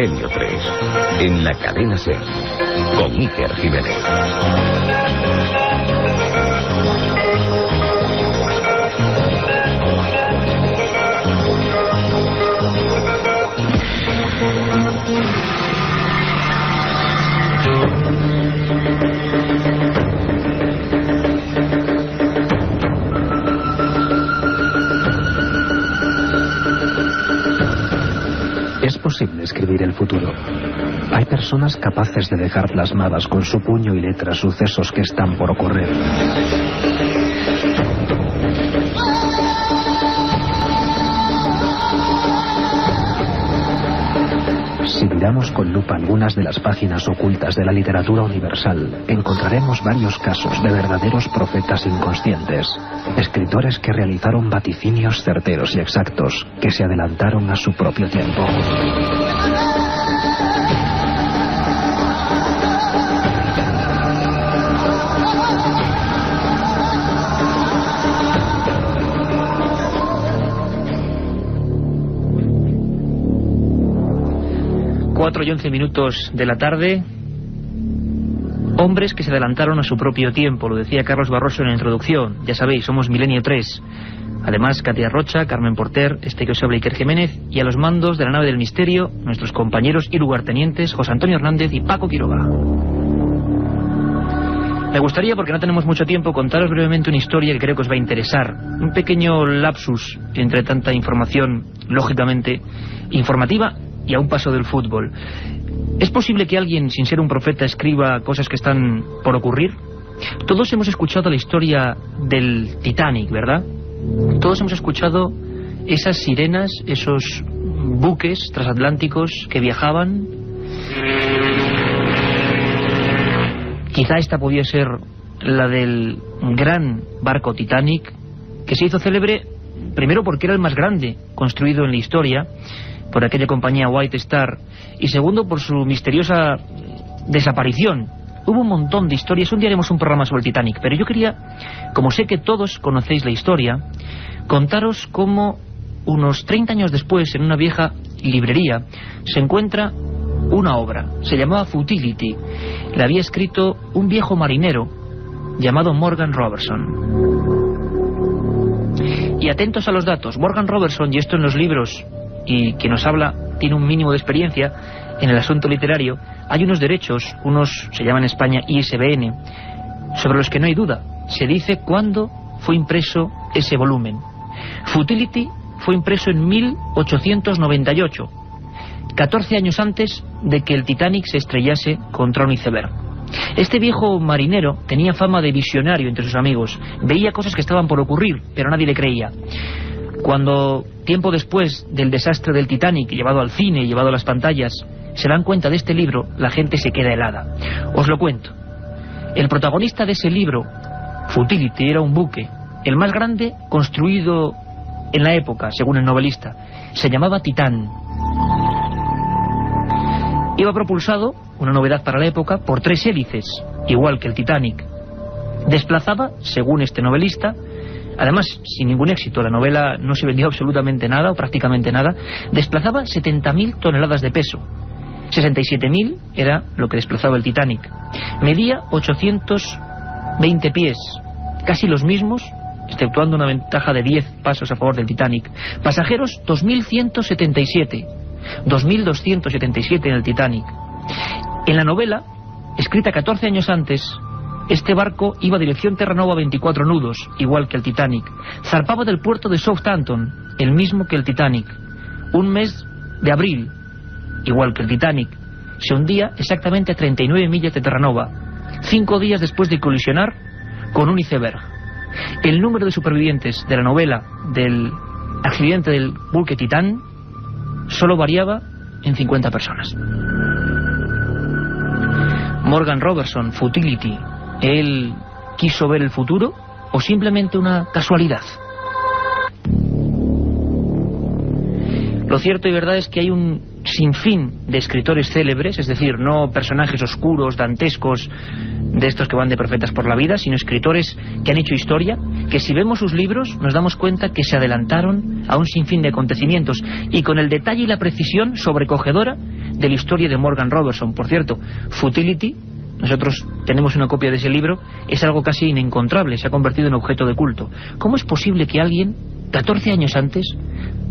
Milenio 3, en la cadena SER, con Iker Jiménez. Es posible escribir el futuro. Hay personas capaces de dejar plasmadas con su puño y letra sucesos que están por ocurrir. Si miramos con lupa algunas de las páginas ocultas de la literatura universal, encontraremos varios casos de verdaderos profetas inconscientes, escritores que realizaron vaticinios certeros y exactos, que se adelantaron a su propio tiempo. Cuatro y 11 minutos de la tarde. Hombres que se adelantaron a su propio tiempo, lo decía Carlos Barroso en la introducción. Ya sabéis, somos Milenio 3. Además, Katia Rocha, Carmen Porter, que os habla Iker Jiménez, y a los mandos de la nave del misterio, nuestros compañeros y lugartenientes José Antonio Hernández y Paco Quiroga. Me gustaría, porque no tenemos mucho tiempo, contaros brevemente una historia que creo que os va a interesar. Un pequeño lapsus entre tanta información, lógicamente, informativa y a un paso del fútbol. ¿Es posible que alguien, sin ser un profeta, escriba cosas que están por ocurrir? Todos hemos escuchado la historia del Titanic, ¿verdad? Todos hemos escuchado esas sirenas, esos buques transatlánticos que viajaban. Quizá esta podía ser la del gran barco Titanic, que se hizo célebre primero porque era el más grande construido en la historia por aquella compañía White Star, y segundo por su misteriosa desaparición. Hubo un montón de historias. Un día haremos un programa sobre el Titanic, pero yo quería, como sé que todos conocéis la historia, contaros cómo unos 30 años después, en una vieja librería, se encuentra una obra. Se llamaba Futility. La había escrito un viejo marinero llamado Morgan Robertson. Y atentos a los datos. Morgan Robertson, y esto en los libros, y quien nos habla tiene un mínimo de experiencia en el asunto literario, hay unos derechos, unos se llaman en España ISBN, sobre los que no hay duda. Se dice cuándo fue impreso ese volumen. Futility fue impreso en 1898, 14 años antes de que el Titanic se estrellase contra un iceberg. Este viejo marinero tenía fama de visionario entre sus amigos. Veía cosas que estaban por ocurrir, pero nadie le creía. Cuando, tiempo después del desastre del Titanic, llevado al cine, llevado a las pantallas, se dan cuenta de este libro, la gente se queda helada. Os lo cuento. El protagonista de ese libro, Futility, era un buque, el más grande construido en la época, según el novelista. Se llamaba Titán. Iba propulsado, una novedad para la época, por 3 hélices, igual que el Titanic. Desplazaba, según este novelista, además sin ningún éxito, la novela no se vendió absolutamente nada o prácticamente nada, desplazaba 70.000 toneladas de peso. 67.000 era lo que desplazaba el Titanic. Medía 820 pies, casi los mismos, exceptuando una ventaja de 10 pasos a favor del Titanic. Pasajeros 2.177, 2.277 en el Titanic. En la novela, escrita 14 años antes, este barco iba a dirección Terranova a 24 nudos, igual que el Titanic. Zarpaba del puerto de Southampton, el mismo que el Titanic. Un mes de abril, igual que el Titanic. Se hundía exactamente a 39 millas de Terranova, 5 días después de colisionar con un iceberg. El número de supervivientes de la novela del accidente del buque Titán solo variaba en 50 personas. Morgan Robertson, Futility, ¿él quiso ver el futuro o simplemente una casualidad? Lo cierto y verdad es que hay un sinfín de escritores célebres, es decir, no personajes oscuros, dantescos, de estos que van de profetas por la vida, sino escritores que han hecho historia, que si vemos sus libros nos damos cuenta que se adelantaron a un sinfín de acontecimientos, y con el detalle y la precisión sobrecogedora de la historia de Morgan Robertson. Por cierto, Futility, nosotros tenemos una copia de ese libro, es algo casi inencontrable, se ha convertido en objeto de culto. ¿Cómo es posible que alguien, 14 años antes,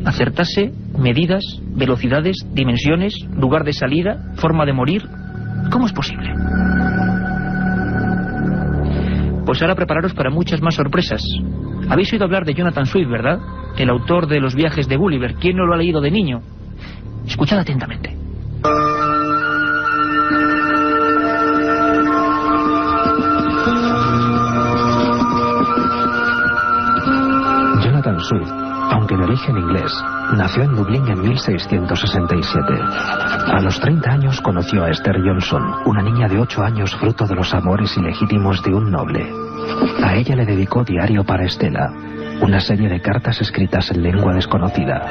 acertase medidas, velocidades, dimensiones, lugar de salida, forma de morir? ¿Cómo es posible? Pues ahora prepararos para muchas más sorpresas. Habéis oído hablar de Jonathan Swift, ¿verdad? El autor de Los viajes de Gulliver. ¿Quién no lo ha leído de niño? Escuchad atentamente. Jonathan Swift, aunque de origen inglés, nació en Dublín en 1667. A los 30 años conoció a Esther Johnson, una niña de 8 años fruto de los amores ilegítimos de un noble. A ella le dedicó Diario para Estela, una serie de cartas escritas en lengua desconocida.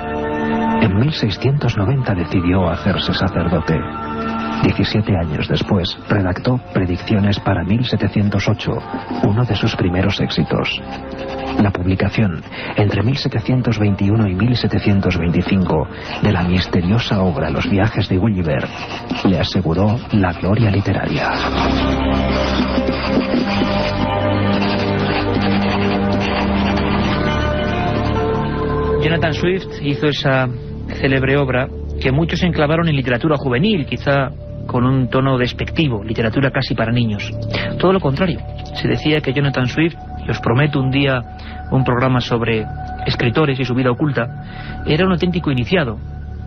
En 1690 decidió hacerse sacerdote. 17 años después redactó Predicciones para 1708, uno de sus primeros éxitos. La publicación, entre 1721 y 1725, de la misteriosa obra Los viajes de Gulliver, le aseguró la gloria literaria. Jonathan Swift hizo esa célebre obra que muchos enclavaron en literatura juvenil, quizá con un tono despectivo, literatura casi para niños. Todo lo contrario, se decía que Jonathan Swift, y os prometo un día un programa sobre escritores y su vida oculta, era un auténtico iniciado,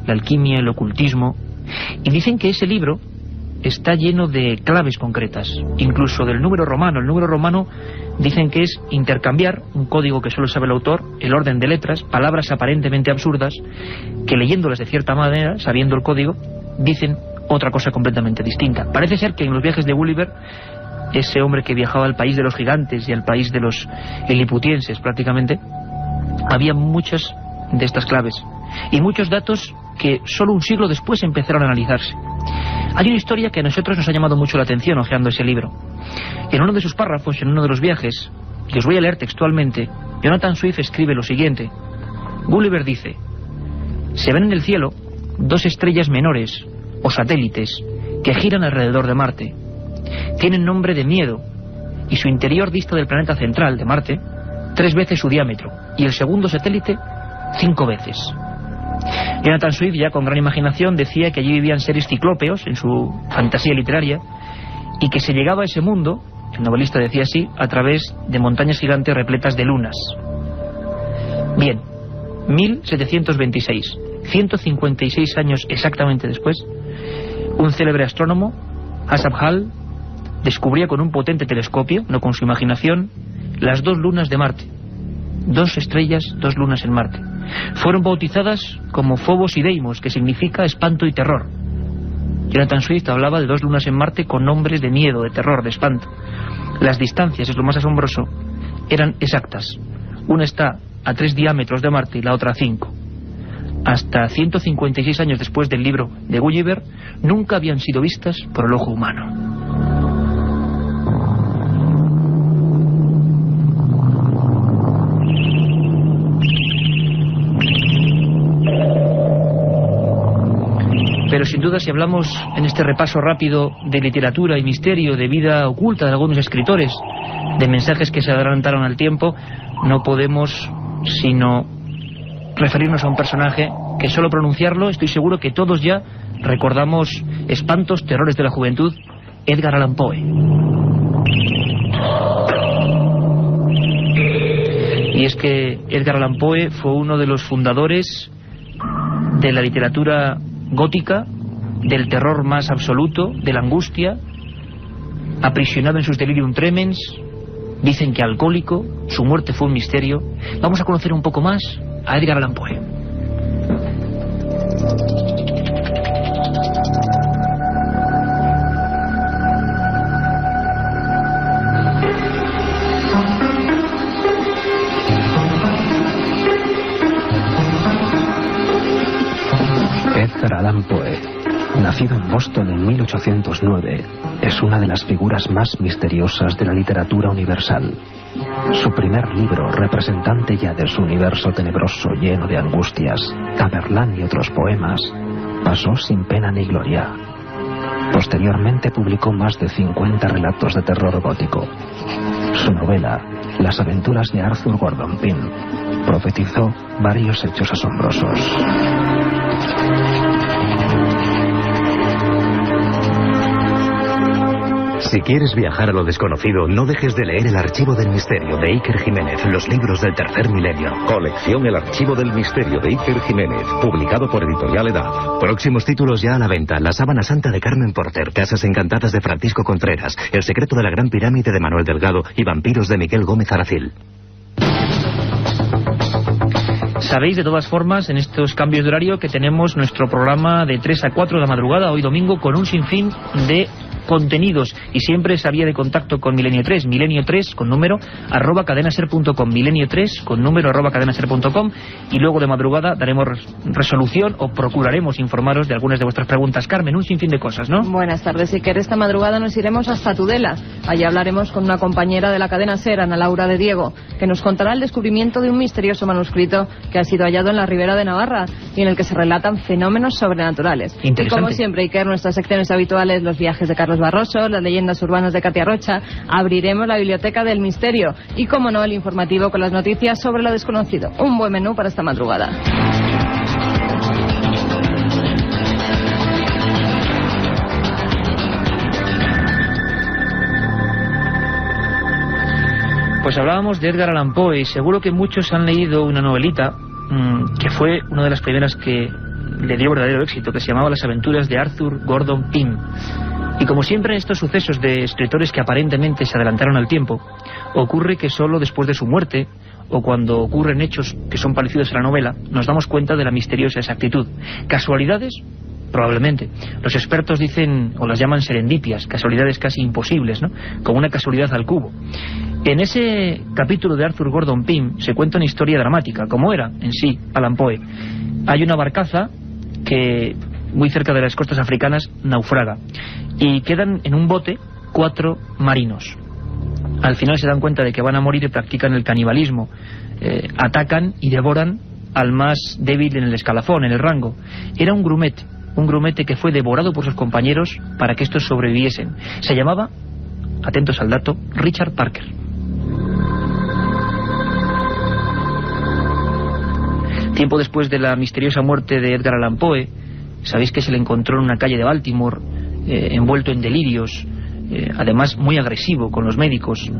la alquimia, el ocultismo, y dicen que ese libro está lleno de claves concretas, incluso del número romano. El número romano dicen que es intercambiar un código que solo sabe el autor, el orden de letras, palabras aparentemente absurdas, que leyéndolas de cierta manera, sabiendo el código, dicen otra cosa completamente distinta. Parece ser que en Los viajes de Gulliver, ese hombre que viajaba al país de los gigantes y al país de los liliputienses prácticamente, había muchas de estas claves y muchos datos que solo un siglo después empezaron a analizarse. Hay una historia que a nosotros nos ha llamado mucho la atención hojeando ese libro. En uno de sus párrafos, en uno de los viajes, y os voy a leer textualmente, Jonathan Swift escribe lo siguiente. Gulliver dice: se ven en el cielo 2 estrellas menores, o satélites, que giran alrededor de Marte. Tienen nombre de Miedo, y su interior dista del planeta central, de Marte, 3 veces su diámetro, y el segundo satélite 5 veces. Jonathan Swift, ya con gran imaginación, decía que allí vivían seres ciclópeos en su fantasía literaria, y que se llegaba a ese mundo, el novelista decía así, a través de montañas gigantes repletas de lunas. Bien, 1726, 156 años exactamente después, un célebre astrónomo, Asaph Hall, descubría con un potente telescopio, no con su imaginación, las 2 lunas de Marte. 2 estrellas, 2 lunas en Marte. Fueron bautizadas como Phobos y Deimos, que significa espanto y terror. Jonathan Swift hablaba de 2 lunas en Marte con nombres de miedo, de terror, de espanto. Las distancias, es lo más asombroso, eran exactas. Una está a 3 diámetros de Marte y la otra a 5. Hasta 156 años después del libro de Gulliver, nunca habían sido vistas por el ojo humano. Pero sin duda, si hablamos en este repaso rápido de literatura y misterio, de vida oculta de algunos escritores, de mensajes que se adelantaron al tiempo, no podemos sino referirnos a un personaje que solo pronunciarlo, estoy seguro que todos ya recordamos espantos, terrores de la juventud, Edgar Allan Poe. Y es que Edgar Allan Poe fue uno de los fundadores de la literatura gótica, del terror más absoluto, de la angustia, aprisionado en sus delirium tremens, dicen que alcohólico, su muerte fue un misterio. Vamos a conocer un poco más a Edgar Allan Poe. Edgar Allan Poe, nacido en Boston en 1809, es una de las figuras más misteriosas de la literatura universal. Su primer libro, representante ya de su universo tenebroso lleno de angustias, Tamerlán y otros poemas, pasó sin pena ni gloria. Posteriormente publicó más de 50 relatos de terror gótico. Su novela, Las aventuras de Arthur Gordon Pym, profetizó varios hechos asombrosos. Si quieres viajar a lo desconocido, no dejes de leer El Archivo del Misterio de Iker Jiménez, los libros del tercer milenio. Colección El Archivo del Misterio de Iker Jiménez, publicado por Editorial Edad. Próximos títulos ya a la venta: La Sábana Santa de Carmen Porter, Casas Encantadas de Francisco Contreras, El Secreto de la Gran Pirámide de Manuel Delgado y Vampiros de Miguel Gómez Aracil. Sabéis de todas formas, en estos cambios de horario, que tenemos nuestro programa de 3 a 4 de la madrugada, hoy domingo, con un sinfín de contenidos, y siempre esa vía de contacto con Milenio 3, Milenio 3 con número @cadenaser.com, Milenio 3 con número @cadenaser.com, y luego de madrugada daremos resolución o procuraremos informaros de algunas de vuestras preguntas. Carmen, un sinfín de cosas, ¿no? Buenas tardes, Iker. Esta madrugada nos iremos hasta Tudela. Allí hablaremos con una compañera de la cadena SER, Ana Laura de Diego, que nos contará el descubrimiento de un misterioso manuscrito que ha sido hallado en la Ribera de Navarra y en el que se relatan fenómenos sobrenaturales. Y como siempre, Iker, nuestras secciones habituales, los viajes de Carlos Barroso, las leyendas urbanas de Katia Rocha, abriremos la biblioteca del misterio y, como no, el informativo con las noticias sobre lo desconocido. Un buen menú para esta madrugada. Pues hablábamos de Edgar Allan Poe, y seguro que muchos han leído una novelita que fue una de las primeras que le dio verdadero éxito, que se llamaba Las aventuras de Arthur Gordon Pym. Y como siempre en estos sucesos de escritores que aparentemente se adelantaron al tiempo, ocurre que solo después de su muerte, o cuando ocurren hechos que son parecidos a la novela, nos damos cuenta de la misteriosa exactitud. ¿Casualidades? Probablemente. Los expertos dicen, o las llaman serendipias, casualidades casi imposibles, ¿no? Como una casualidad al cubo. En ese capítulo de Arthur Gordon Pym se cuenta una historia dramática, como era en sí Allan Poe. Hay una barcaza que, muy cerca de las costas africanas, naufraga, y quedan en un bote 4 marinos. Al final se dan cuenta de que van a morir y practican el canibalismo. Atacan y devoran al más débil en el escalafón, en el rango. Era un grumete que fue devorado por sus compañeros para que estos sobreviviesen. Se llamaba, atentos al dato, Richard Parker. Tiempo después de la misteriosa muerte de Edgar Allan Poe, sabéis que se le encontró en una calle de Baltimore, envuelto en delirios, además muy agresivo con los médicos.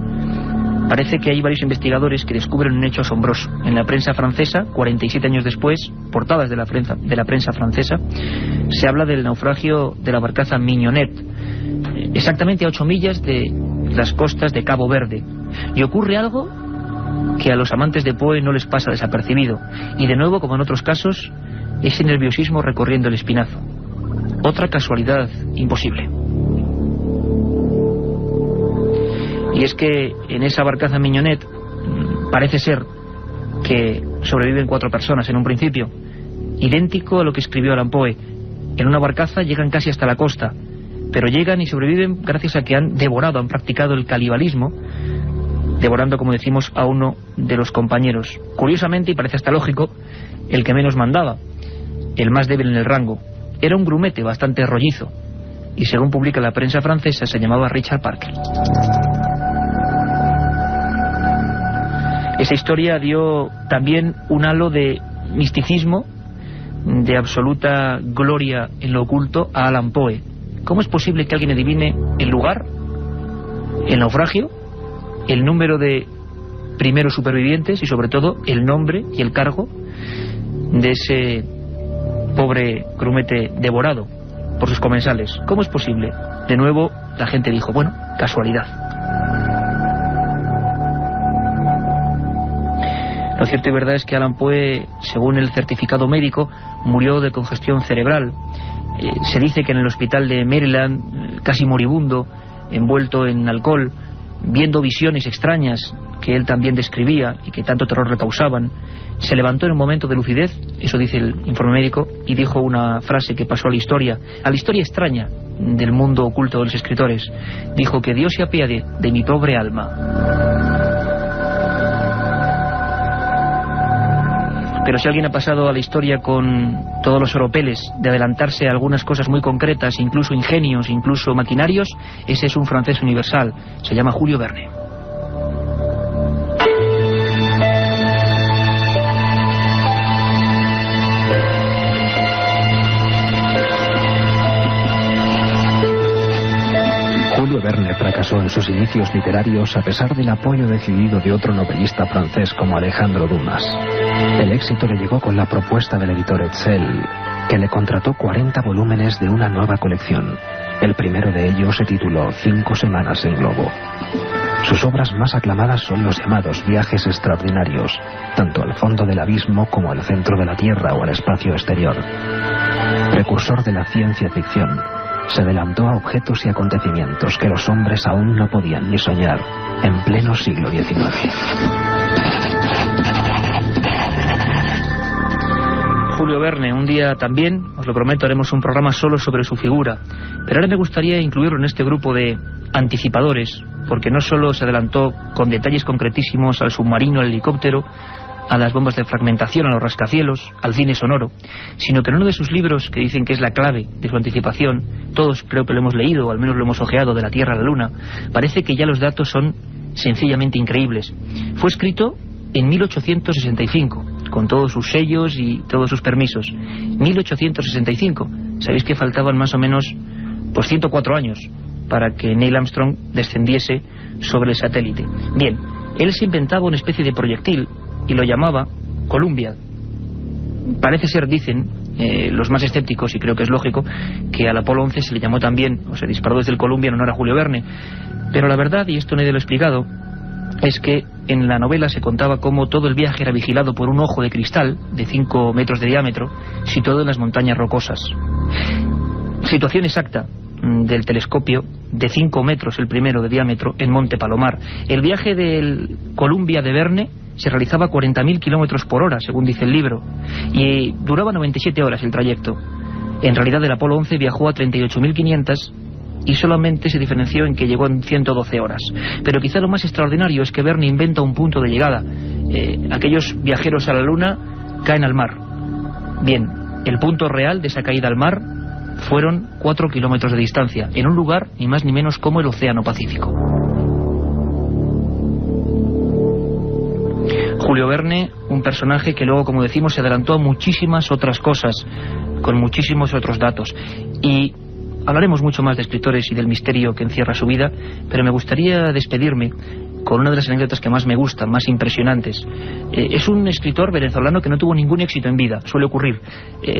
Parece que hay varios investigadores que descubren un hecho asombroso. En la prensa francesa, 47 años después, portadas de la prensa francesa, se habla del naufragio de la barcaza Mignonette, exactamente a 8 millas de las costas de Cabo Verde. Y ocurre algo que a los amantes de Poe no les pasa desapercibido. Y de nuevo, como en otros casos, ese nerviosismo recorriendo el espinazo. Otra casualidad imposible. Y es que en esa barcaza Mignonette parece ser que sobreviven 4 personas en un principio, idéntico a lo que escribió Allan Poe. En una barcaza llegan casi hasta la costa, pero llegan y sobreviven gracias a que han practicado el canibalismo, devorando, como decimos, a uno de los compañeros. Curiosamente, y parece hasta lógico, el que menos mandaba, el más débil en el rango. Era un grumete bastante rollizo, y según publica la prensa francesa, se llamaba Richard Parker. Esa historia dio también un halo de misticismo, de absoluta gloria en lo oculto a Allan Poe. ¿Cómo es posible que alguien adivine el lugar, el naufragio, el número de primeros supervivientes y sobre todo el nombre y el cargo de ese pobre grumete devorado por sus comensales? ¿Cómo es posible? De nuevo la gente dijo, bueno, casualidad. Lo cierto y verdad es que Allan Poe, según el certificado médico, murió de congestión cerebral. Se dice que en el hospital de Maryland, casi moribundo, envuelto en alcohol, viendo visiones extrañas que él también describía y que tanto terror le causaban, se levantó en un momento de lucidez, eso dice el informe médico, y dijo una frase que pasó a la historia extraña del mundo oculto de los escritores. Dijo que Dios se apiade de mi pobre alma. Pero si alguien ha pasado a la historia con todos los oropeles de adelantarse a algunas cosas muy concretas, incluso ingenios, incluso maquinarios, ese es un francés universal. Se llama Julio Verne. Julio Verne fracasó en sus inicios literarios a pesar del apoyo decidido de otro novelista francés como Alejandro Dumas. El éxito le llegó con la propuesta del editor Hetzel, que le contrató 40 volúmenes de una nueva colección. El primero de ellos se tituló 5 semanas en globo. Sus obras más aclamadas son los llamados viajes extraordinarios, tanto al fondo del abismo como al centro de la Tierra o al espacio exterior. Precursor de la ciencia ficción, se adelantó a objetos y acontecimientos que los hombres aún no podían ni soñar en pleno siglo XIX. Julio Verne, un día también, os lo prometo, haremos un programa solo sobre su figura, pero ahora me gustaría incluirlo en este grupo de anticipadores, porque no solo se adelantó con detalles concretísimos al submarino, al helicóptero, a las bombas de fragmentación, a los rascacielos, al cine sonoro, sino que en uno de sus libros, que dicen que es la clave de su anticipación, todos creo que lo hemos leído, o al menos lo hemos ojeado, de la Tierra a la Luna, parece que ya los datos son sencillamente increíbles. Fue escrito en 1865, con todos sus sellos y todos sus permisos. 1865. Sabéis que faltaban más o menos 104 años para que Neil Armstrong descendiese sobre el satélite. Bien, él se inventaba una especie de proyectil y lo llamaba Columbia. Parece ser, dicen los más escépticos, y creo que es lógico, que al Apolo 11 se le llamó también, o se disparó desde el Columbia en honor a Julio Verne. Pero la verdad, y esto nadie lo ha explicado, es que en la novela se contaba cómo todo el viaje era vigilado por un ojo de cristal de 5 metros de diámetro, situado en las montañas rocosas. Situación exacta del telescopio de 5 metros, el primero de diámetro, en Monte Palomar. El viaje del Columbia de Verne se realizaba a 40.000 kilómetros por hora, según dice el libro, y duraba 97 horas el trayecto. En realidad el Apolo 11 viajó a 38.500 y solamente se diferenció en que llegó en 112 horas. Pero quizá lo más extraordinario es que Verne inventa un punto de llegada. Aquellos viajeros a la Luna caen al mar. Bien, el punto real de esa caída al mar fueron 4 kilómetros de distancia, en un lugar ni más ni menos como el Océano Pacífico. Julio Verne, un personaje que luego, como decimos, se adelantó a muchísimas otras cosas, con muchísimos otros datos. Y hablaremos mucho más de escritores y del misterio que encierra su vida, pero me gustaría despedirme con una de las anécdotas que más me gustan, más impresionantes. Es un escritor venezolano que no tuvo ningún éxito en vida, suele ocurrir.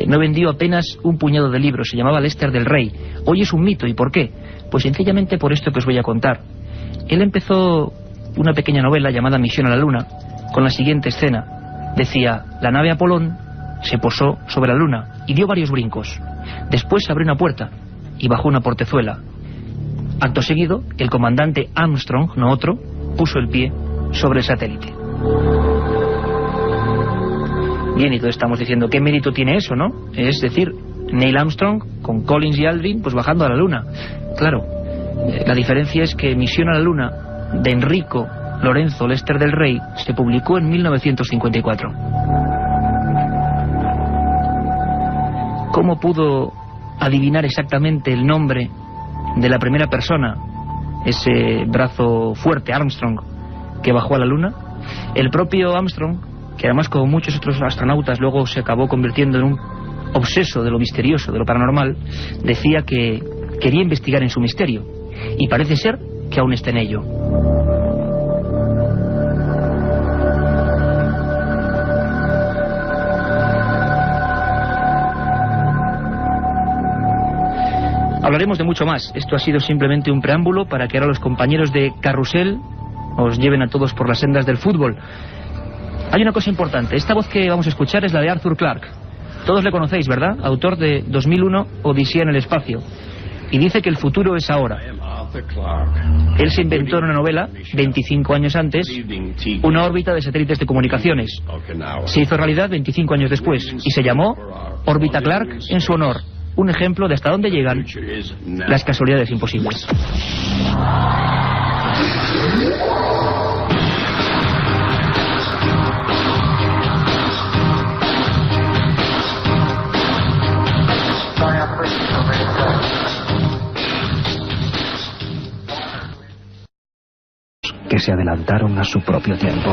No vendió apenas un puñado de libros, se llamaba Lester del Rey. Hoy es un mito, ¿y por qué? Pues sencillamente por esto que os voy a contar. Él empezó una pequeña novela llamada Misión a la Luna, con la siguiente escena. Decía: la nave Apolón se posó sobre la Luna y dio varios brincos. Después abrió una puerta y bajó una portezuela. Acto seguido, el comandante Armstrong, no otro, puso el pie sobre el satélite. Bien, y todos estamos diciendo, ¿qué mérito tiene eso, no? Es decir, Neil Armstrong con Collins y Aldrin pues bajando a la Luna. Claro, la diferencia es que Misión a la Luna, de Enrico Lorenzo Lester del Rey, se publicó en 1954. ¿Cómo pudo adivinar exactamente el nombre de la primera persona, ese brazo fuerte, Armstrong, que bajó a la Luna? El propio Armstrong, que además como muchos otros astronautas luego se acabó convirtiendo en un obseso de lo misterioso, de lo paranormal, decía que quería investigar en su misterio, y parece ser que aún está en ello. Hablaremos de mucho más. Esto ha sido simplemente un preámbulo para que ahora los compañeros de Carrusel os lleven a todos por las sendas del fútbol. Hay una cosa importante. Esta voz que vamos a escuchar es la de Arthur Clarke. Todos le conocéis, ¿verdad? Autor de 2001, Odisea en el espacio. Y dice que el futuro es ahora. Él se inventó en una novela, 25 años antes, una órbita de satélites de comunicaciones. Se hizo realidad 25 años después y se llamó Órbita Clarke en su honor. Un ejemplo de hasta dónde llegan las casualidades imposibles. se adelantaron a su propio tiempo.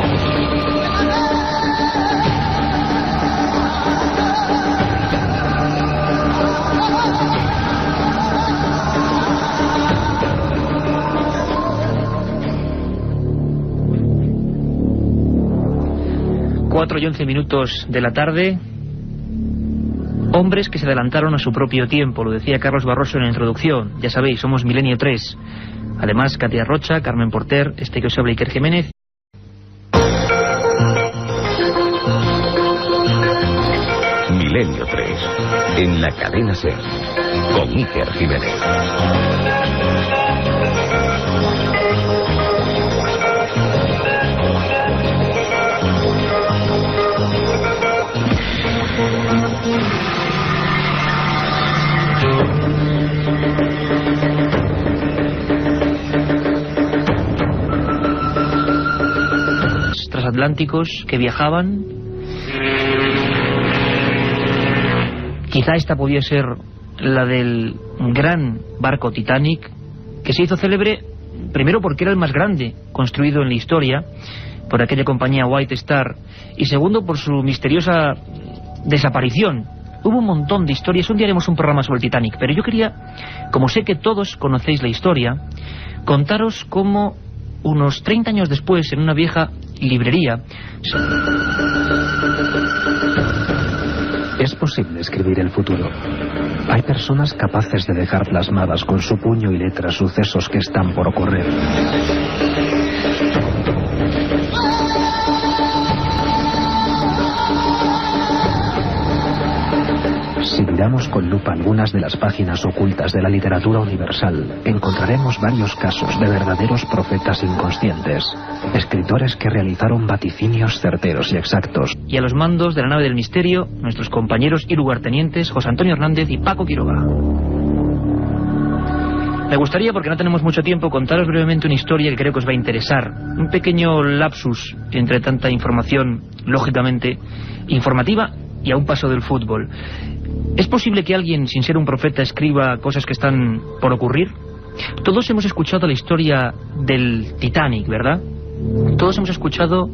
Cuatro y 11 minutos de la tarde. Hombres que se adelantaron a su propio tiempo, lo decía Carlos Barroso en la introducción. Ya sabéis, somos Milenio 3. Además, Katia Rocha, Carmen Porter, que os habla Iker Jiménez. Milenio 3, en la cadena SER, con Iker Jiménez. Transatlánticos que viajaban. Quizá esta podía ser la del gran barco Titanic, que se hizo célebre primero porque era el más grande construido en la historia por aquella compañía White Star, y segundo por su misteriosa desaparición. Hubo un montón de historias. Un día haremos un programa sobre el Titanic, pero yo quería, como sé que todos conocéis la historia, contaros cómo unos 30 años después, en una vieja librería... Es posible escribir el futuro. Hay personas capaces de dejar plasmadas con su puño y letra sucesos que están por ocurrir. Si miramos con lupa algunas de las páginas ocultas de la literatura universal, encontraremos varios casos de verdaderos profetas inconscientes, escritores que realizaron vaticinios certeros y exactos. Y a los mandos de la nave del misterio, nuestros compañeros y lugartenientes José Antonio Hernández y Paco Quiroga. Me gustaría, porque no tenemos mucho tiempo, contaros brevemente una historia que creo que os va a interesar. Un pequeño lapsus entre tanta información, lógicamente, informativa y a un paso del fútbol. ¿Es posible que alguien, sin ser un profeta, escriba cosas que están por ocurrir? Todos hemos escuchado la historia del Titanic, ¿verdad? Todos hemos escuchado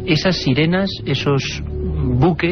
esas sirenas, esos buques